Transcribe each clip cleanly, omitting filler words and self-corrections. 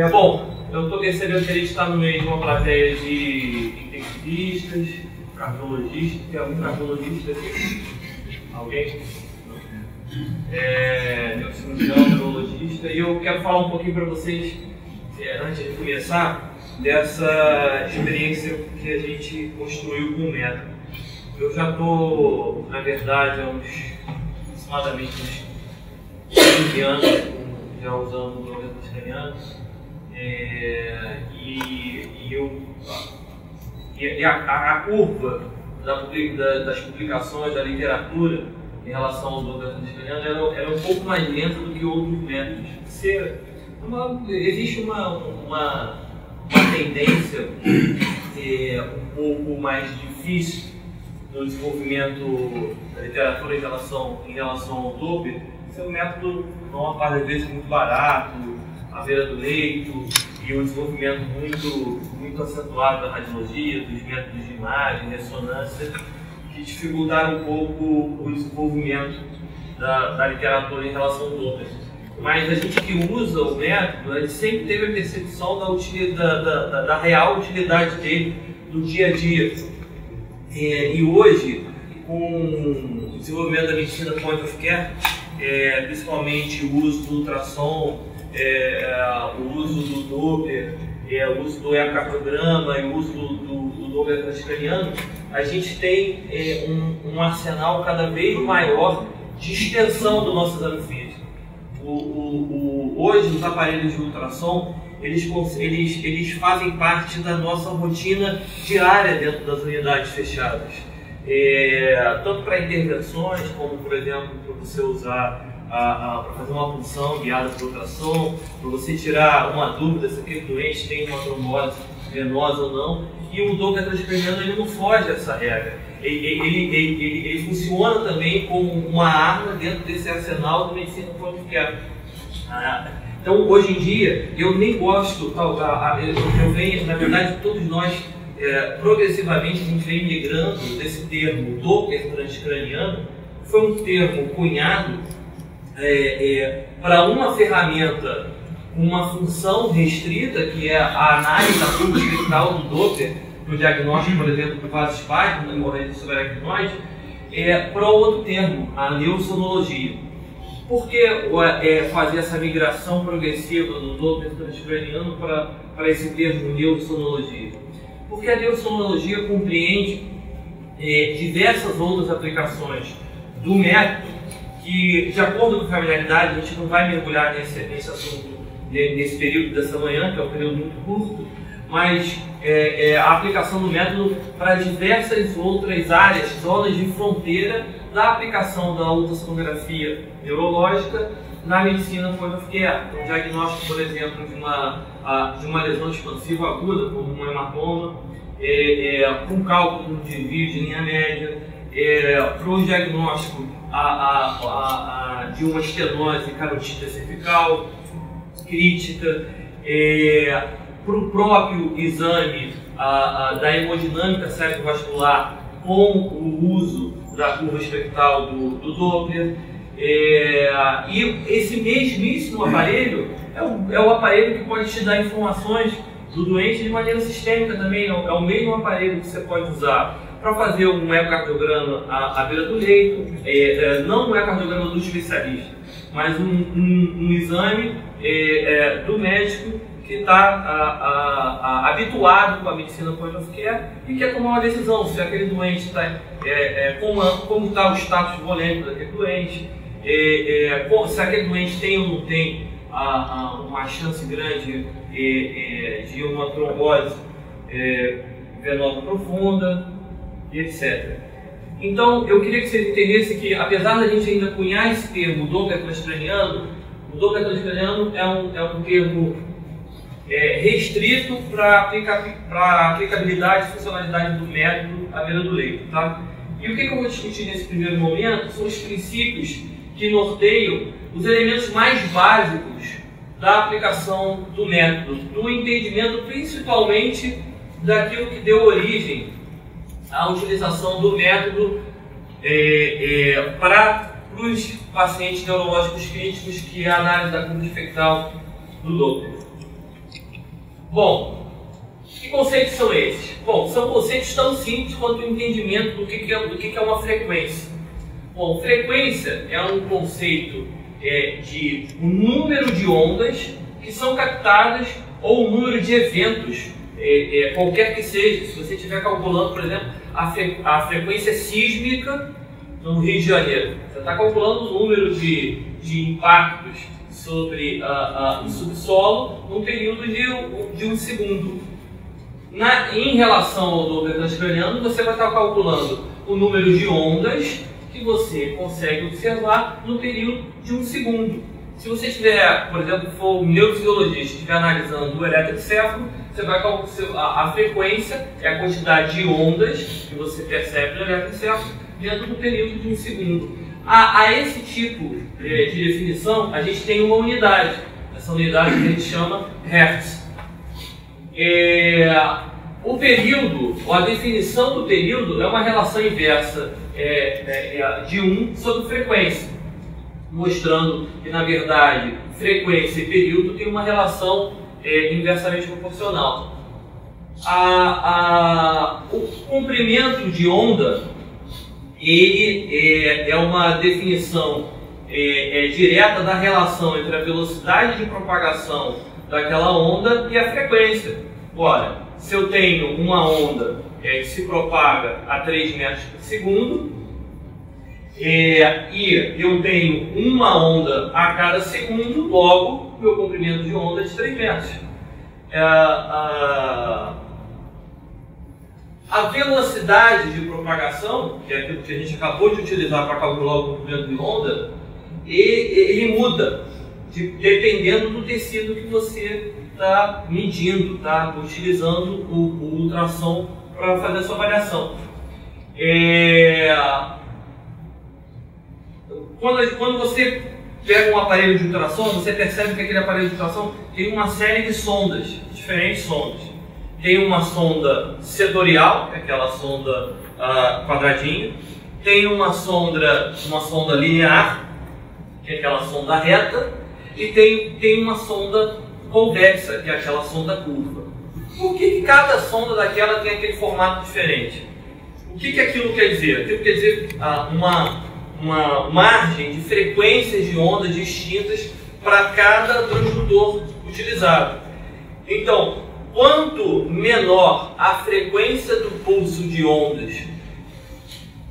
Bom, eu estou percebendo que a gente está no meio de uma plateia de intensivistas, cardiologistas. Tem algum cardiologista aqui? Alguém? Neurocirurgião, neurologista. E eu quero falar um pouquinho para vocês, antes de começar, dessa experiência que a gente construiu com o método. Eu já estou, na verdade, há aproximadamente uns 15 anos já usando o Doppler transcraniano, a curva das publicações, da literatura em relação ao Doppler transcraniano era um pouco mais lenta do que outros métodos. Existe uma tendência um pouco mais difícil no desenvolvimento da literatura em relação ao Doppler. Esse é um método, uma parte das vezes, muito barato, à beira do leito, e um desenvolvimento muito acentuado da radiologia, dos métodos de imagem, ressonância, que dificultaram um pouco o desenvolvimento da literatura em relação ao Doppler. Mas a gente que usa o método, a gente sempre teve a percepção da real utilidade dele no dia a dia. E hoje, com o desenvolvimento da medicina point of care, principalmente o uso do ultrassom, o uso do Doppler, o uso do ecocardiograma e o uso do Doppler transcraniano, a gente tem um arsenal cada vez maior de extensão do nosso exame físico. Hoje, os aparelhos de ultrassom, eles fazem parte da nossa rotina diária dentro das unidades fechadas. Tanto para intervenções, como, por exemplo, para você usar para fazer uma punção guiada por ultrassom, para você tirar uma dúvida se aquele doente tem uma trombose venosa ou não. E o Doppler transcraniano, ele não foge dessa regra. Ele funciona também como uma arma dentro desse arsenal da medicina point of care. Então, hoje em dia, eu nem gosto, eu venho, na verdade, todos nós, progressivamente, a gente vem migrando desse termo Doppler transcraniano, que foi um termo cunhado para uma ferramenta com uma função restrita, que é a análise da curva espectral do Doppler, para o diagnóstico, por exemplo, do vaso espástico, na hemorragia subaracnoide, para outro termo, a neurossonologia. Por que fazer essa migração progressiva do Doppler transcraniano para esse termo neurossonologia? Porque a neurossonologia compreende diversas outras aplicações do método que, de acordo com a familiaridade, a gente não vai mergulhar nesse assunto nesse período dessa manhã, que é um período muito curto, mas a aplicação do método para diversas outras áreas, zonas de fronteira da aplicação da ultrassonografia neurológica na medicina point of care. Um diagnóstico, por exemplo, de uma lesão expansiva aguda, como um hematoma, com cálculo de desvio de linha média, para o diagnóstico de uma estenose carotida cervical crítica, para o próprio exame da hemodinâmica cerebrovascular com o uso da curva espectral do Doppler. E esse mesmíssimo aparelho é o aparelho que pode te dar informações do doente de maneira sistêmica também. É o mesmo aparelho que você pode usar para fazer um ecocardiograma à beira do leito, não um ecocardiograma do especialista, mas um exame do médico que está habituado com a medicina point of care e quer tomar uma decisão se aquele doente está, como está o status volêmico daquele doente, se aquele doente tem ou não tem uma chance grande de uma trombose venosa profunda, e etc. Então, eu queria que você entendesse que, apesar da gente ainda cunhar esse termo Doppler transcraniano, o Doppler transcraniano é um termo restrito para a aplicabilidade e funcionalidade do método à beira do leito. Tá? E o que eu vou discutir nesse primeiro momento são os princípios que norteiam os elementos mais básicos da aplicação do método, do entendimento principalmente daquilo que deu origem à utilização do método para os pacientes neurológicos críticos, que é a análise da curva espectral do Doppler. Bom, que conceitos são esses? Bom, são conceitos tão simples quanto o entendimento do que é uma frequência. Bom, frequência é um conceito de um número de ondas que são captadas ou um número de eventos, qualquer que seja. Se você estiver calculando, por exemplo, a frequência sísmica no Rio de Janeiro, você está calculando o número de impactos sobre o subsolo num período de um segundo. Em relação ao Doppler transcraniano, você vai estar calculando o número de ondas que você consegue observar no período de um segundo. Se você estiver, por exemplo, for um neurofisiologista, estiver analisando o eletroencefalo, você vai calcular a frequência, é a quantidade de ondas que você percebe no eletroencefalo dentro do período de um segundo. A esse tipo de definição, a gente tem uma unidade. Essa unidade a gente chama Hertz. O período, ou a definição do período, é uma relação inversa de 1 sobre frequência, mostrando que, na verdade, frequência e período têm uma relação inversamente proporcional. O comprimento de onda, ele é uma definição direta da relação entre a velocidade de propagação daquela onda e a frequência. Ora, se eu tenho uma onda que se propaga a 3 metros por segundo e eu tenho uma onda a cada segundo, logo meu comprimento de onda é de 3 metros. A velocidade de propagação, que é aquilo que a gente acabou de utilizar para calcular o comprimento de onda, ele muda dependendo do tecido que você está medindo, está utilizando o ultrassom para fazer a sua avaliação. Quando você pega um aparelho de ultrassom, você percebe que aquele aparelho de ultrassom tem uma série de sondas, diferentes sondas. Tem uma sonda setorial, que é aquela sonda quadradinha. Tem uma sonda linear, que é aquela sonda reta. E tem uma sonda convexa, que é aquela sonda curva. Por que cada sonda daquela tem aquele formato diferente? O que aquilo quer dizer? Aquilo quer dizer uma margem de frequências de ondas distintas para cada transdutor utilizado. Então, quanto menor a frequência do pulso de ondas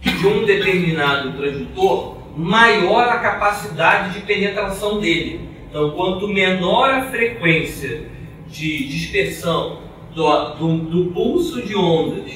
de um determinado transdutor, maior a capacidade de penetração dele. Então, quanto menor a frequência de dispersão do pulso de ondas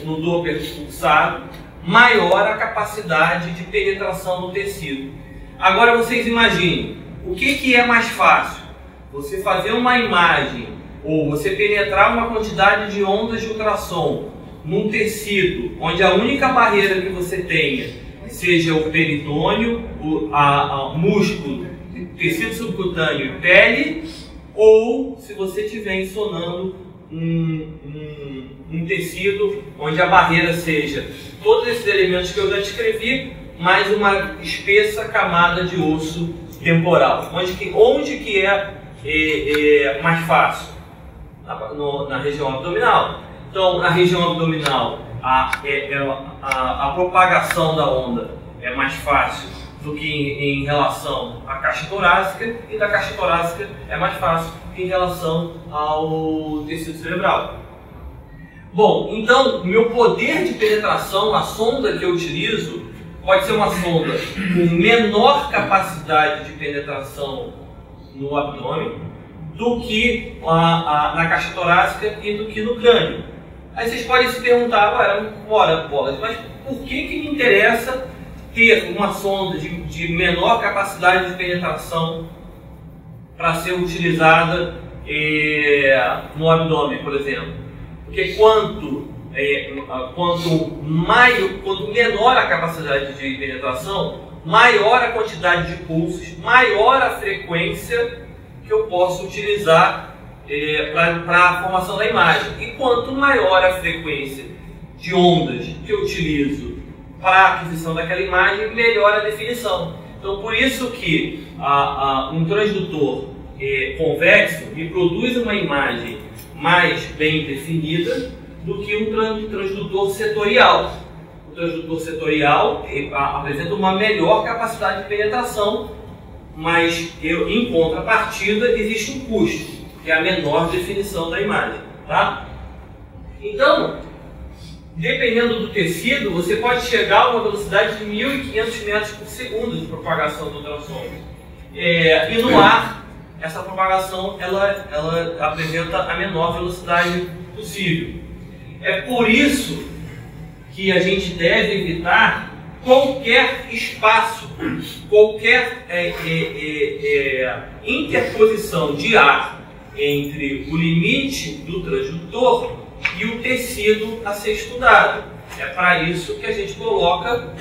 no Doppler pulsado, maior a capacidade de penetração no tecido. Agora vocês imaginem, o que é mais fácil? Você fazer uma imagem ou você penetrar uma quantidade de ondas de ultrassom num tecido onde a única barreira que você tenha seja o peritônio, o músculo, tecido subcutâneo e pele, ou se você estiver ensonando um tecido onde a barreira seja todos esses elementos que eu já descrevi, mais uma espessa camada de osso temporal. Onde que é mais fácil? Na região abdominal. Então, na região abdominal, a propagação da onda é mais fácil do que em relação à caixa torácica, e da caixa torácica é mais fácil em relação ao tecido cerebral. Bom, então, meu poder de penetração, a sonda que eu utilizo, pode ser uma sonda com menor capacidade de penetração no abdômen do que na caixa torácica e do que no crânio. Aí vocês podem se perguntar, mas por que me interessa ter uma sonda de menor capacidade de penetração para ser utilizada no abdômen, por exemplo? Porque quanto menor a capacidade de penetração, maior a quantidade de pulsos, maior a frequência que eu posso utilizar para a formação da imagem. E quanto maior a frequência de ondas que eu utilizo para a aquisição daquela imagem, melhor a definição. Então, por isso que um transdutor convexo me produz uma imagem mais bem definida do que um transdutor setorial. O transdutor setorial apresenta uma melhor capacidade de penetração, mas em contrapartida existe um custo, que é a menor definição da imagem. Tá? Então, dependendo do tecido, você pode chegar a uma velocidade de 1.500 metros por segundo de propagação do ultrassom. E no ar, essa propagação ela apresenta a menor velocidade possível. É por isso que a gente deve evitar qualquer espaço, qualquer interposição de ar entre o limite do transdutor e o tecido a ser estudado. É para isso que a gente coloca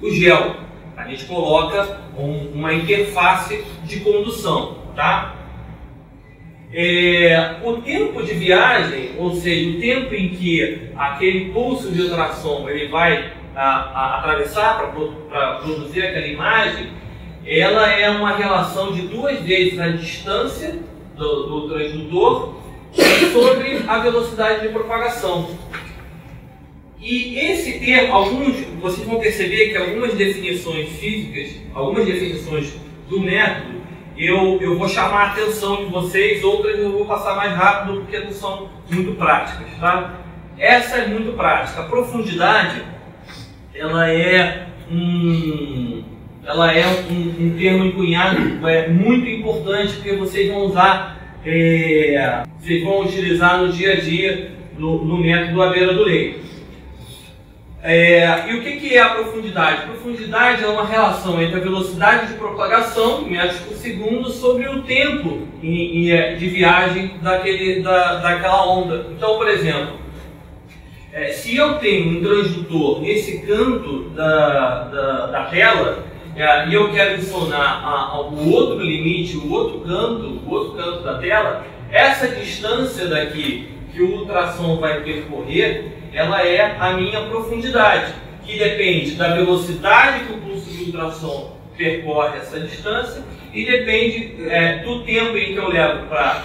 o gel. A gente coloca uma interface de condução, tá? O tempo de viagem, ou seja, o tempo em que aquele pulso de ultrassom ele vai atravessar para produzir aquela imagem, ela é uma relação de 2 vezes a distância do transdutor sobre a velocidade de propagação. E esse termo, vocês vão perceber que algumas definições físicas, algumas definições do método, eu vou chamar a atenção de vocês, outras eu vou passar mais rápido porque não são muito práticas. Tá? Essa é muito prática. A profundidade, ela é um termo encunhado muito importante, porque vocês vão usar, vocês vão utilizar no dia a dia no método à beira do leito. E o que é a profundidade? A profundidade é uma relação entre a velocidade de propagação, em metros por segundo, sobre o tempo de viagem daquela onda. Então, por exemplo, se eu tenho um transdutor nesse canto da tela, e eu quero adicionar o outro limite, o outro canto da tela, essa distância daqui que o ultrassom vai percorrer, ela é a minha profundidade, que depende da velocidade que o pulso de ultrassom percorre essa distância e depende do tempo em que eu levo para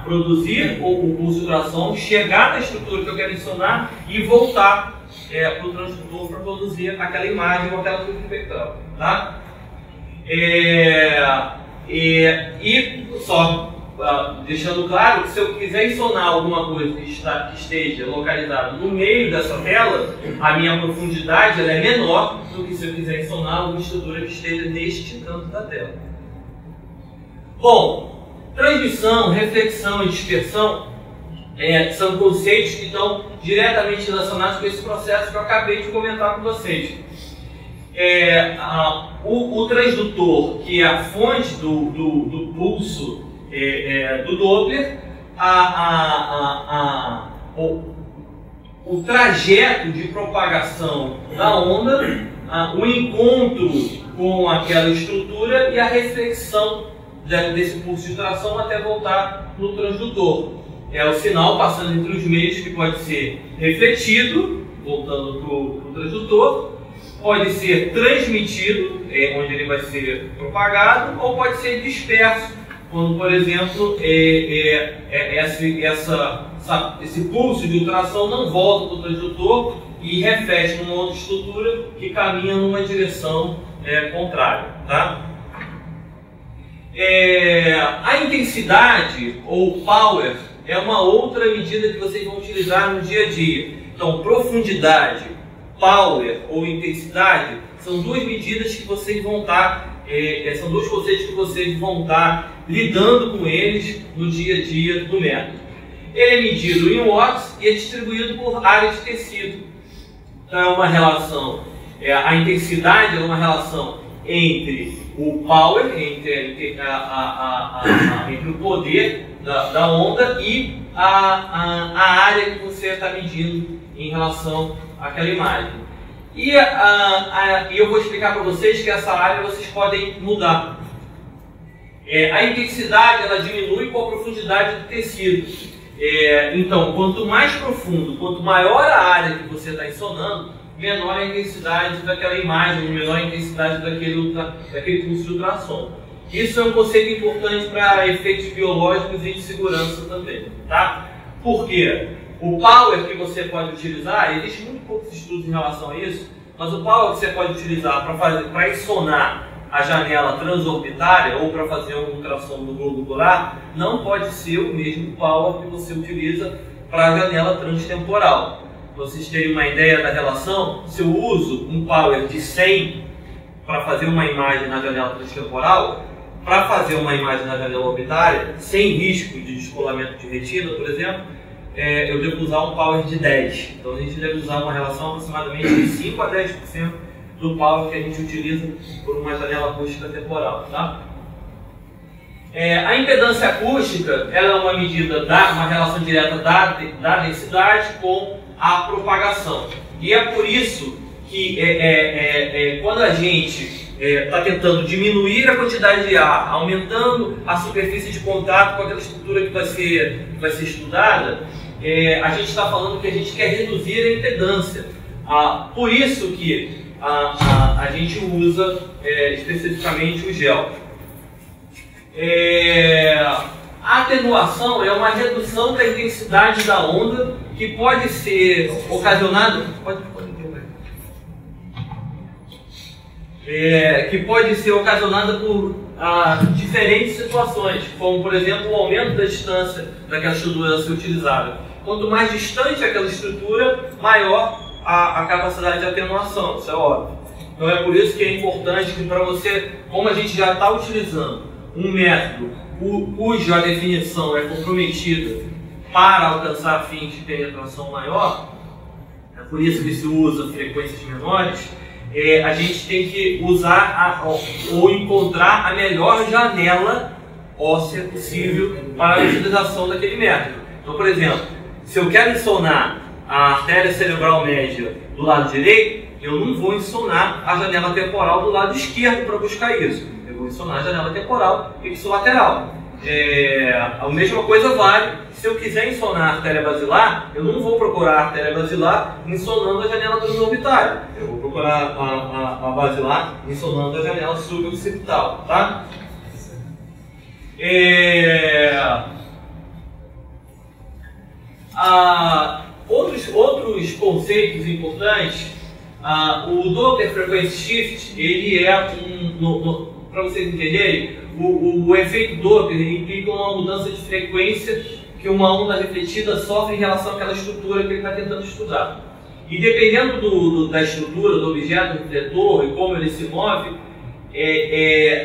produzir o pulso de ultrassom, chegar na estrutura que eu quero adicionar e voltar para o transdutor para produzir aquela imagem ou aquela coisa espectral. Tá? E só deixando claro que se eu quiser adicionar alguma coisa que esteja localizada no meio dessa tela, a minha profundidade ela é menor do que se eu quiser adicionar alguma estrutura que esteja neste canto da tela. Bom, transmissão, reflexão e dispersão são conceitos que estão diretamente relacionados com esse processo que eu acabei de comentar com vocês. O transdutor, que é a fonte do pulso do Doppler, o trajeto de propagação da onda, o encontro com aquela estrutura e a reflexão desse pulso de ultrassom até voltar no transdutor. É o sinal passando entre os meios que pode ser refletido, voltando para o transdutor, pode ser transmitido, onde ele vai ser propagado, ou pode ser disperso, quando, por exemplo, esse pulso de ultrassom não volta para o transdutor e reflete numa outra estrutura que caminha numa direção contrária. Tá? A intensidade ou power é uma outra medida que vocês vão utilizar no dia a dia. Então, profundidade, power ou intensidade são 2 medidas que vocês vão estar, são 2 conceitos que vocês vão estar lidando com eles no dia a dia do método. Ele é medido em watts e é distribuído por área de tecido. Então, é uma relação, a intensidade é uma relação entre o power, entre o poder da onda e a área que você está medindo em relação àquela imagem. E eu vou explicar para vocês que essa área vocês podem mudar. A intensidade ela diminui com a profundidade do tecido. Então, quanto mais profundo, quanto maior a área que você está insonando, menor a intensidade daquela imagem, menor a intensidade daquele pulso de ultrassom. Isso é um conceito importante para efeitos biológicos e de segurança também, tá? Por quê? O power que você pode utilizar, existe muito poucos estudos em relação a isso, mas o power que você pode utilizar para insonar a janela transorbitária ou para fazer um ultrassom do globo ocular não pode ser o mesmo power que você utiliza para a janela transtemporal. Para vocês terem uma ideia da relação, se eu uso um power de 100 para fazer uma imagem na janela transtemporal, para fazer uma imagem na janela orbitária, sem risco de descolamento de retina, por exemplo, eu devo usar um power de 10. Então a gente deve usar uma relação aproximadamente de 5 a 10% do power que a gente utiliza por uma janela acústica temporal. Tá? A impedância acústica ela é uma medida, uma relação direta da densidade com a propagação. E é por isso que quando a gente está tentando diminuir a quantidade de ar, aumentando a superfície de contato com aquela estrutura que vai ser estudada, a gente está falando que a gente quer reduzir a impedância. Por isso que a gente usa especificamente o gel. A atenuação é uma redução da intensidade da onda que pode ser ocasionada... que pode ser ocasionada por diferentes situações, como por exemplo o aumento da distância daquela estrutura a ser utilizada. Quanto mais distante aquela estrutura, maior a capacidade de atenuação, isso é óbvio. Então é por isso que é importante que para você, como a gente já está utilizando um método cuja definição é comprometida para alcançar fins de penetração maior, é por isso que se usa frequências menores, a gente tem que usar ou encontrar a melhor janela óssea possível para a utilização daquele método. Então, por exemplo, se eu quero insonar a artéria cerebral média do lado direito, eu não vou insonar a janela temporal do lado esquerdo para buscar isso. Eu vou insonar a janela temporal ipsilateral. A mesma coisa vale se eu quiser insonar a artéria basilar, eu não vou procurar a artéria basilar insonando a janela transorbitária. Eu vou procurar a basilar insonando a janela suboccipital, tá? Outros conceitos importantes, o Doppler Frequency Shift, ele para vocês entenderem, o efeito Doppler implica uma mudança de frequência que uma onda refletida sofre em relação àquela estrutura que ele está tentando estudar. E dependendo da estrutura, do objeto refletor e como ele se move,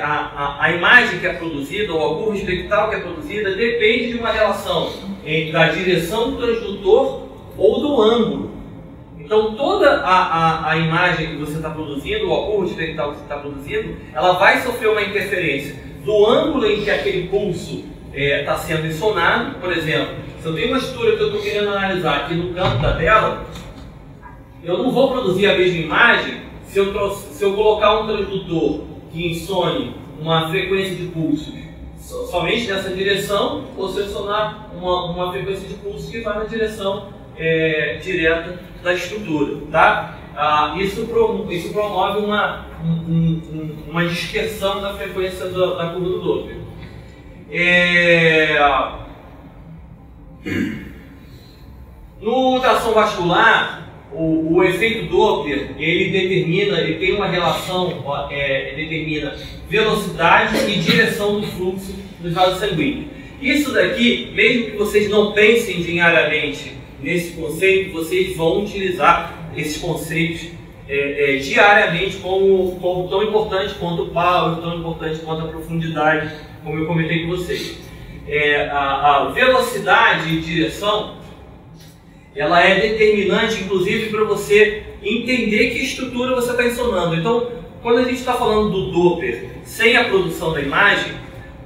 a imagem que é produzida, ou a curva espectral que é produzida, depende de uma relação da direção do transdutor ou do ângulo. Então toda a imagem que você está produzindo, ou a curva espectral que você está produzindo, ela vai sofrer uma interferência do ângulo em que aquele pulso está sendo insonado. Por exemplo, se eu tenho uma estrutura que eu estou querendo analisar aqui no canto da tela, eu não vou produzir a mesma imagem se eu colocar um transdutor que insone uma frequência de pulsos somente nessa direção, ou se eu insonar uma frequência de pulsos que vai na direção direta da estrutura, tá? Isso promove uma dispersão da frequência da curva do Doppler. No ultrassom vascular, o efeito Doppler ele tem uma relação, determina velocidade e direção do fluxo dos vasos sanguíneos. Isso daqui, mesmo que vocês não pensem diariamente nesse conceito, vocês vão utilizar esses conceitos diariamente como tão importante quanto o power, tão importante quanto a profundidade, como eu comentei com vocês. A velocidade e direção, ela é determinante, inclusive, para você entender que estrutura você está insonando. Então, quando a gente está falando do Doppler sem a produção da imagem,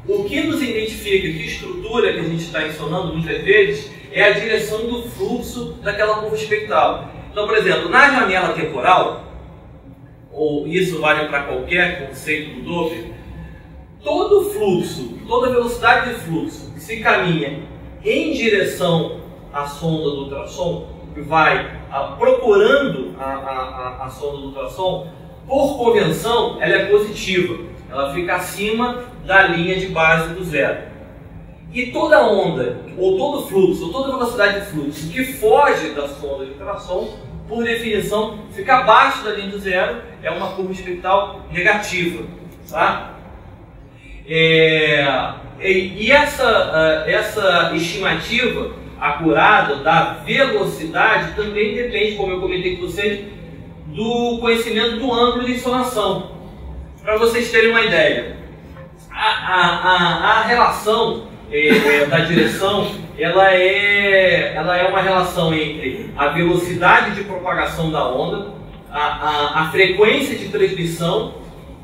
o que nos identifica que estrutura que a gente está insonando, muitas vezes, é a direção do fluxo daquela curva espectral. Então, por exemplo, na janela temporal, ou isso vale para qualquer conceito do Doppler, todo fluxo, toda velocidade de fluxo que se caminha em direção à sonda do ultrassom, que vai procurando a sonda do ultrassom, por convenção, ela é positiva. ela fica acima da linha de base do zero. E toda onda, ou todo fluxo, ou toda velocidade de fluxo que foge da sonda de ultrassom, por definição, fica abaixo da linha do zero, é uma curva espectral negativa. Tá? E essa estimativa acurada da velocidade também depende, como eu comentei com vocês, do conhecimento do ângulo de insolação. Para vocês terem uma ideia, a relação da direção, ela é uma relação entre a velocidade de propagação da onda, a frequência de transmissão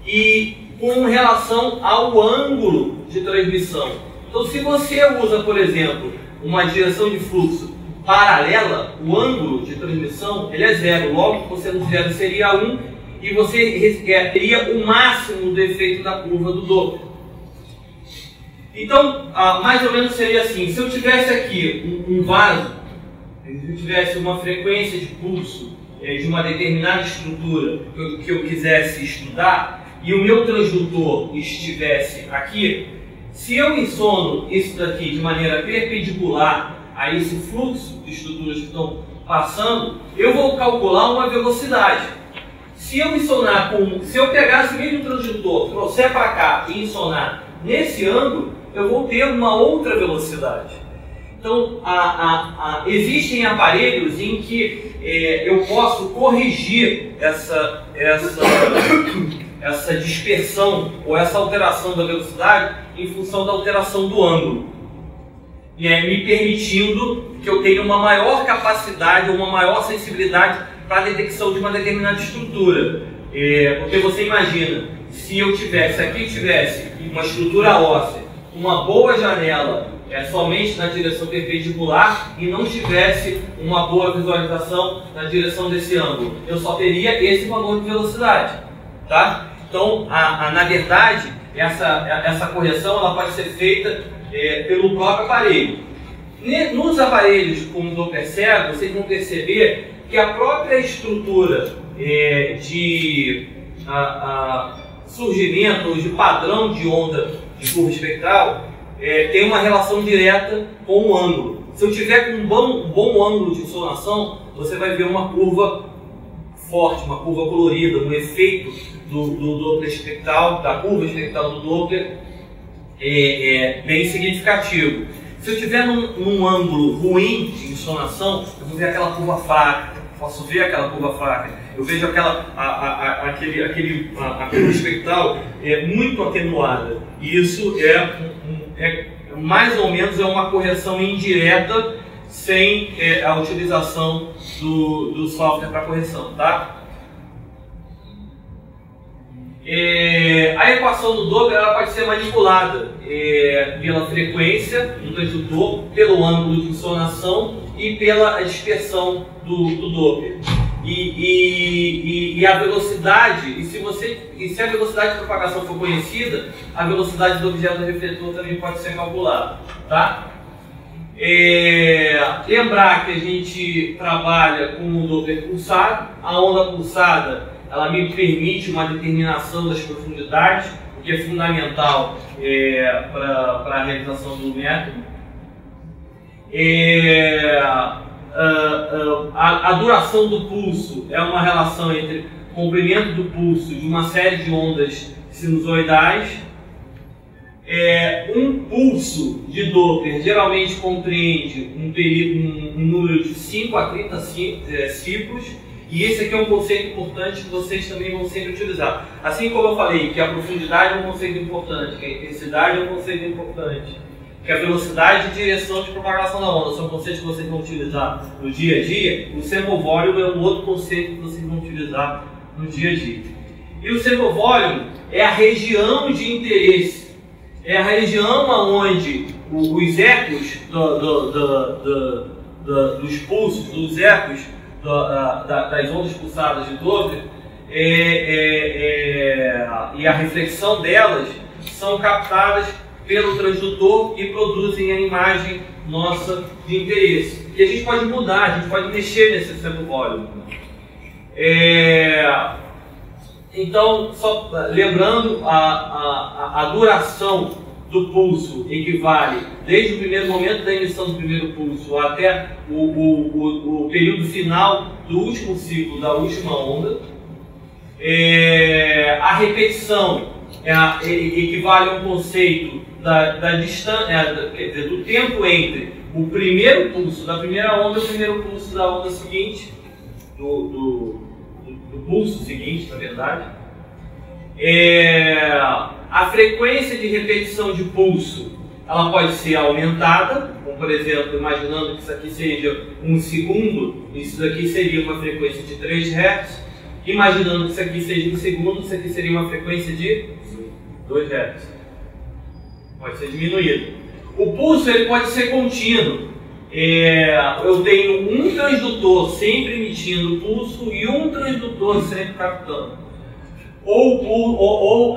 e com relação ao ângulo de transmissão. Então, se você usa, por exemplo, uma direção de fluxo paralela, o ângulo de transmissão ele é zero. Logo, cosseno de zero seria 1 e você teria o máximo do efeito da curva do Doppler. Então, mais ou menos seria assim: se eu tivesse aqui um vaso, se eu tivesse uma frequência de pulso de uma determinada estrutura que eu quisesse estudar, e o meu transdutor estivesse aqui, se eu ensono isso daqui de maneira perpendicular a esse fluxo de estruturas que estão passando, eu vou calcular uma velocidade. Se eu pegar esse mesmo transdutor, trouxer para cá e ensonar nesse ângulo, eu vou ter uma outra velocidade. Então, existem aparelhos em que eu posso corrigir essa dispersão ou essa alteração da velocidade em função da alteração do ângulo, me permitindo que eu tenha uma maior capacidade ou uma maior sensibilidade para a detecção de uma determinada estrutura. Porque você imagina, se eu tivesse uma estrutura óssea, uma boa janela somente na direção perpendicular e não tivesse uma boa visualização na direção desse ângulo, eu só teria esse valor de velocidade. Tá? Então, na verdade, essa correção ela pode ser feita pelo próprio aparelho. Nos aparelhos como o Doppler cego, vocês vão perceber que a própria estrutura de surgimento ou de padrão de onda de curva espectral tem uma relação direta com o ângulo. Se eu tiver com um bom ângulo de insolação, você vai ver uma curva forte, uma curva colorida, um efeito do Doppler espectral, da curva espectral do Doppler bem significativo. Se eu tiver num ângulo ruim de insolação, eu vou ver aquela curva fraca, posso ver aquela curva fraca, eu vejo a curva espectral muito atenuada. E isso mais ou menos uma correção indireta sem a utilização do software para correção, tá? A equação do Doppler ela pode ser manipulada pela frequência do transdutor, pelo ângulo de insolação e pela dispersão do Doppler. E a velocidade, se a velocidade de propagação for conhecida, a velocidade do objeto refletor também pode ser calculada, tá? Lembrar que a gente trabalha com o Doppler pulsado. A onda pulsada ela me permite uma determinação das profundidades, o que é fundamental para a realização do método. A duração do pulso é uma relação entre o comprimento do pulso de uma série de ondas sinusoidais. Um pulso de Doppler geralmente compreende um número de 5 a 30 ciclos, e esse aqui é um conceito importante que vocês também vão sempre utilizar. Assim como eu falei que a profundidade é um conceito importante, que a intensidade é um conceito importante, que a velocidade e direção de propagação da onda são conceitos que vocês vão utilizar no dia a dia, o sample volume é um outro conceito que vocês vão utilizar no dia a dia. E o sample volume é a região de interesse, é a região onde os ecos dos pulsos, dos ecos das ondas pulsadas de Doppler e a reflexão delas são captadas pelo transdutor e produzem a imagem nossa de interesse. E a gente pode mudar, a gente pode mexer nesse sample volume. Então, só lembrando, a duração do pulso equivale desde o primeiro momento da emissão do primeiro pulso até o período final do último ciclo da última onda. A repetição equivale a um conceito da distância, do tempo entre o primeiro pulso da primeira onda e o primeiro pulso da onda seguinte, do pulso seguinte, na verdade. A frequência de repetição de pulso, ela pode ser aumentada, como por exemplo, imaginando que isso aqui seja 1 segundo, isso daqui seria uma frequência de 3 Hz. Imaginando que isso aqui seja 1 segundo, isso aqui seria uma frequência de 2 Hz. Pode ser diminuído. O pulso ele pode ser contínuo. Eu tenho um transdutor sempre emitindo pulso e um transdutor sempre captando. O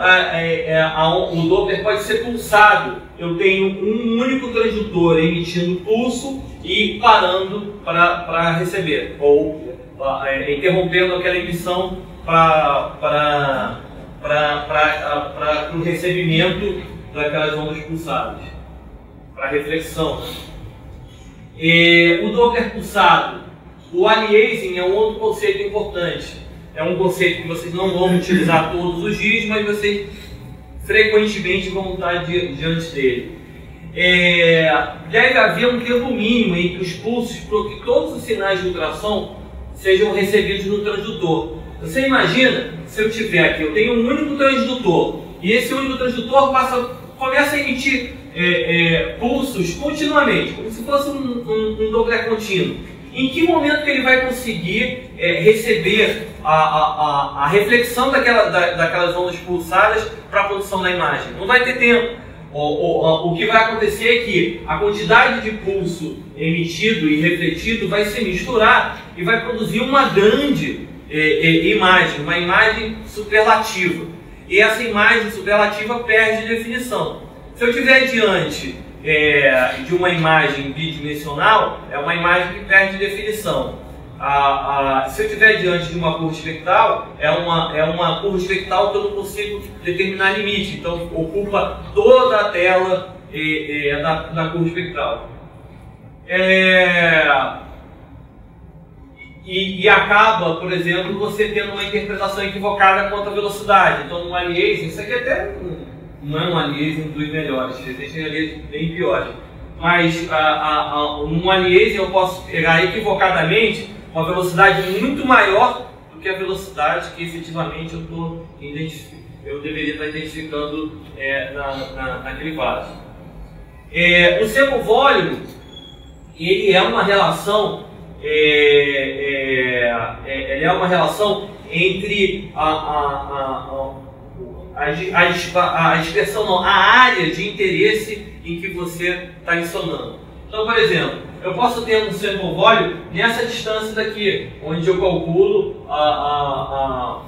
Doppler pode ser pulsado. Eu tenho um único transdutor emitindo pulso e parando para receber, ou interrompendo aquela emissão para o recebimento daquelas ondas pulsadas, para reflexão. O Doppler pulsado, o aliasing é um outro conceito importante. É um conceito que vocês não vão utilizar todos os dias, mas vocês frequentemente vão estar diante dele. Deve haver um tempo mínimo entre os pulsos para que todos os sinais de ultrassom sejam recebidos no transdutor. Você imagina, se eu tiver aqui, eu tenho um único transdutor, e esse único transdutor começa a emitir pulsos continuamente, como se fosse um Doppler contínuo. Em que momento que ele vai conseguir receber a reflexão daquelas ondas pulsadas para a produção da imagem? Não vai ter tempo. O que vai acontecer é que a quantidade de pulso emitido e refletido vai se misturar e vai produzir uma grande imagem, uma imagem superlativa. E essa imagem superlativa perde definição. Se eu estiver diante de uma imagem bidimensional, é uma imagem que perde definição. Se eu estiver diante de uma curva espectral, é uma curva espectral que eu não consigo determinar limite, então ocupa toda a tela da curva espectral. E acaba, por exemplo, você tendo uma interpretação equivocada quanto à velocidade. Então, no aliasing, isso aqui até não é um aliasing dos melhores, existem aliasing bem piores. Mas num aliasing eu posso pegar equivocadamente uma velocidade muito maior do que a velocidade que efetivamente eu deveria estar identificando naquele vaso. O sample volume, ele é uma relação, entre a dispersão, não, a área de interesse em que você está ensonando. Então, por exemplo, eu posso ter um sample volume nessa distância daqui, onde eu calculo a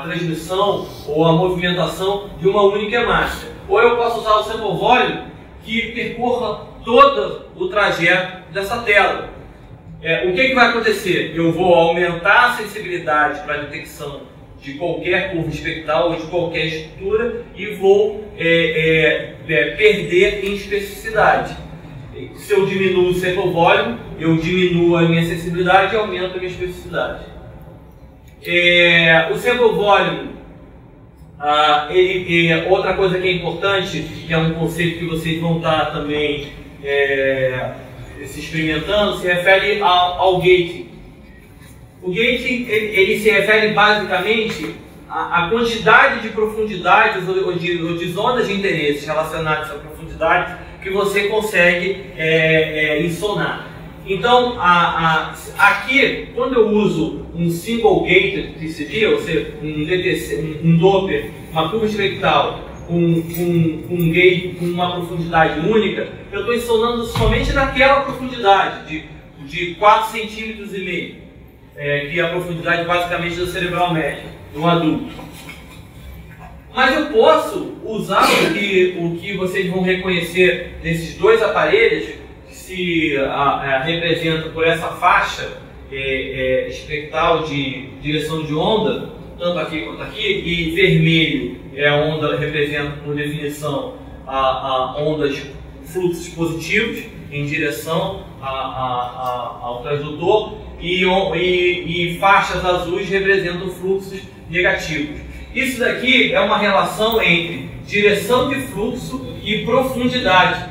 transmissão ou a movimentação de uma única massa. Ou eu posso usar o sample volume que percorra todo o trajeto dessa tela. O que vai acontecer? Eu vou aumentar a sensibilidade para a detecção de qualquer curva espectral ou de qualquer estrutura e vou perder em especificidade. Se eu diminuo o sample volume, eu diminuo a minha sensibilidade e aumento a minha especificidade. O sample volume, outra coisa que é importante, que é um conceito que vocês vão estar também se experimentando, se refere ao gating. O gating ele se refere basicamente à quantidade de profundidades ou de zonas de interesse relacionadas à profundidade que você consegue ensonar. Então, aqui, quando eu uso um single gated TCD, ou seja, um Doppler, uma curva espectral, um gate com uma profundidade única, eu estou ensonando somente naquela profundidade de 4,5 centímetros, que é a profundidade basicamente do cerebral médio, de um adulto. Mas eu posso usar o que vocês vão reconhecer nesses dois aparelhos, que se representam por essa faixa espectral de direção de onda, tanto aqui quanto aqui, e vermelho é a onda, representa por definição a ondas, fluxos positivos em direção ao transdutor, e faixas azuis representam fluxos negativos. Isso daqui é uma relação entre direção de fluxo e profundidade.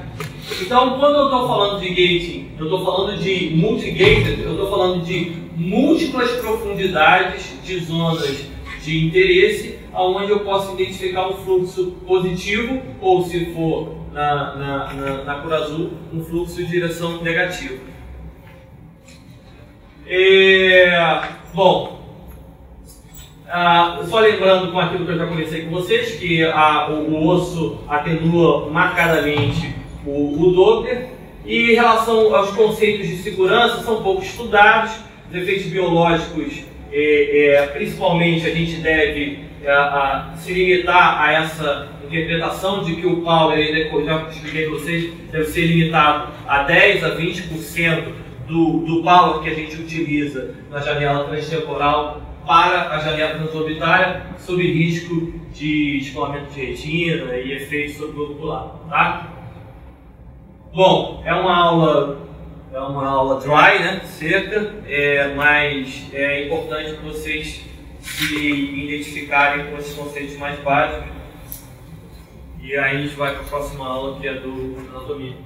Então, quando eu estou falando de gating, eu estou falando de multigated, eu estou falando de múltiplas profundidades de zonas de interesse, onde eu posso identificar um fluxo positivo, ou se for na cor azul, um fluxo de direção negativa. Bom, só lembrando com aquilo que eu já conversei com vocês, que o osso atenua marcadamente o Doppler, e em relação aos conceitos de segurança, são pouco estudados. Os efeitos biológicos, principalmente, a gente deve se limitar a essa interpretação de que o power, eu já expliquei para vocês, deve ser limitado a 10 a 20% do power que a gente utiliza na janela transtemporal para a janela transorbitária, sob risco de descolamento de retina e efeitos sobre o globo ocular, tá? Bom, é uma aula dry, né, seca, mas é importante que vocês se identificarem com esses conceitos mais básicos. E aí a gente vai para a próxima aula, que é do anatomia.